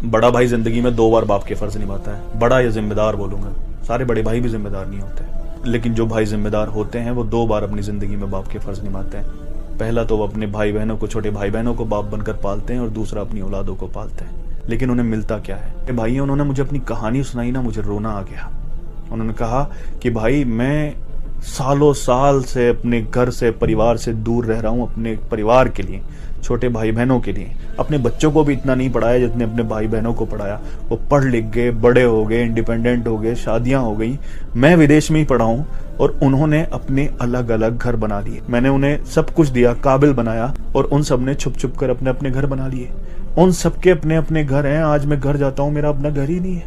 बड़ा भाई जिंदगी में 2 बार बाप के फर्ज निभाता है। बड़ा या जिम्मेदार बोलूंगा, सारे बड़े भाई भी जिम्मेदार नहीं होते, लेकिन जो भाई जिम्मेदार होते हैं वो 2 बार अपनी जिंदगी में बाप के फर्ज निभाते हैं। पहला तो वो अपने भाई बहनों को, छोटे भाई बहनों को बाप बनकर पालते हैं, और दूसरा अपनी औलादों को पालते हैं। लेकिन उन्हें मिलता क्या है? भाई उन्होंने मुझे अपनी कहानी सुनाई ना, मुझे रोना आ गया। उन्होंने कहा कि भाई मैं सालों साल से अपने घर से, परिवार से दूर रह रहा हूँ, अपने परिवार के लिए, छोटे भाई बहनों के लिए। अपने बच्चों को भी इतना नहीं पढ़ाया जितने अपने भाई बहनों को पढ़ाया। वो पढ़ लिख गए, बड़े हो गए, इंडिपेंडेंट हो गए, शादियां हो गई। मैं विदेश में ही पढ़ा हूँ और उन्होंने अपने अलग अलग घर बना लिए। मैंने उन्हें सब कुछ दिया, काबिल बनाया, और उन सब ने छुप छुप कर अपने अपने घर बना लिए। उन सबके अपने अपने घर हैं। आज मैं घर जाता हूँ, मेरा अपना घर ही नहीं है।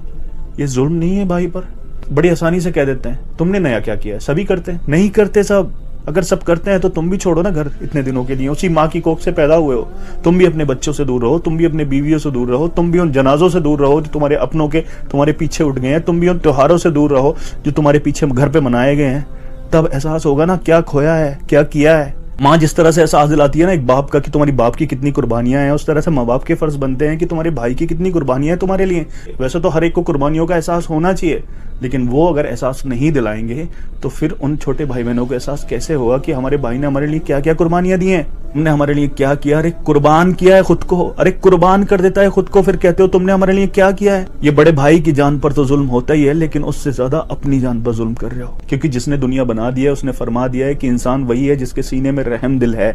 ये जुल्म नहीं है भाई पर? बड़ी आसानी से कह देते हैं तुमने नया क्या किया है, सभी करते हैं। नहीं करते सब। अगर सब करते हैं तो तुम भी छोड़ो ना घर इतने दिनों के लिए। उसी माँ की कोख से पैदा हुए हो, तुम भी अपने बच्चों से दूर रहो, तुम भी अपने बीवियों से दूर रहो, तुम भी उन जनाजों से दूर रहो जो तुम्हारे अपनों के तुम्हारे पीछे उठ गए हैं, तुम भी उन त्योहारों से दूर रहो जो तुम्हारे पीछे घर पे मनाए गए हैं। तब एहसास होगा ना क्या खोया है, क्या किया है। माँ जिस तरह से एहसास दिलाती है ना एक बाप का कि तुम्हारी बाप की कितनी कुर्बानियां हैं, उस तरह से माँ बाप के फर्ज बनते हैं कि तुम्हारे भाई की कितनी कुर्बानियां हैं तुम्हारे लिए। वैसे तो हर एक को कुर्बानियों का एहसास होना चाहिए, लेकिन वो अगर एहसास नहीं दिलाएंगे तो फिर उन छोटे भाई बहनों को एहसास कैसे होगा कि हमारे भाई ने हमारे लिए क्या क्या कुर्बानियां दी हैं, तुमने हमारे लिए क्या किया। अरे कुर्बान किया है खुद को, अरे कुर्बान कर देता है खुद को, फिर कहते हो तुमने हमारे लिए क्या किया है। ये बड़े भाई की जान पर तो जुल्म होता ही है, लेकिन उससे ज्यादा अपनी जान पर जुल्म कर रहे हो, क्योंकि जिसने दुनिया बना दी है उसने फरमा दिया है कि इंसान वही है जिसके सीने में रहम दिल है।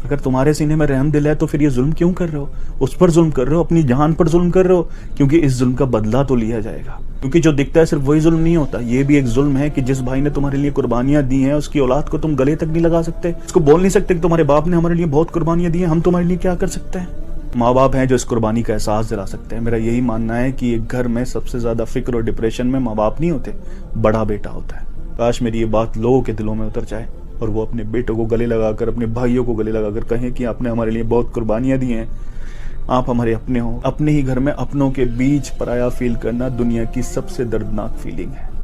अगर तुम्हारे सीने में रहम दिल है तो फिर ये जुल्म क्यों कर रहे हो? उस पर जुल्म कर रहे हो, अपनी जान पर जुल्म कर रहे हो, क्योंकि इस जुल्म का बदला तो लिया जाएगा। क्योंकि जो दिखता है सिर्फ वही जुल्म नहीं होता, ये भी एक जुल्म है कि जिस भाई ने तुम्हारे लिए कुर्बानियां दी हैं उसकी औलाद को तुम गले तक नहीं लगा सकते, उसको बोल नहीं सकते कि तुम्हारे बाप ने हमारे लिए बहुत कुर्बानियां दी हैं, हम तुम्हारे लिए क्या कर सकते हैं। माँ बाप हैं जो इस कुर्बानी का एहसास दिला सकते हैं। मेरा यही मानना है कि एक घर में सबसे ज्यादा फिक्र और डिप्रेशन में माँ बाप नहीं होते, बड़ा बेटा होता है। काश मेरी ये बात लोगों के दिलों में उतर जाए और वो अपने बेटों को गले लगाकर, अपने भाइयों को गले लगाकर कहें कि आपने हमारे लिए बहुत कुर्बानियां दी हैं, आप हमारे अपने हो। अपने ही घर में अपनों के बीच पराया फील करना दुनिया की सबसे दर्दनाक फीलिंग है।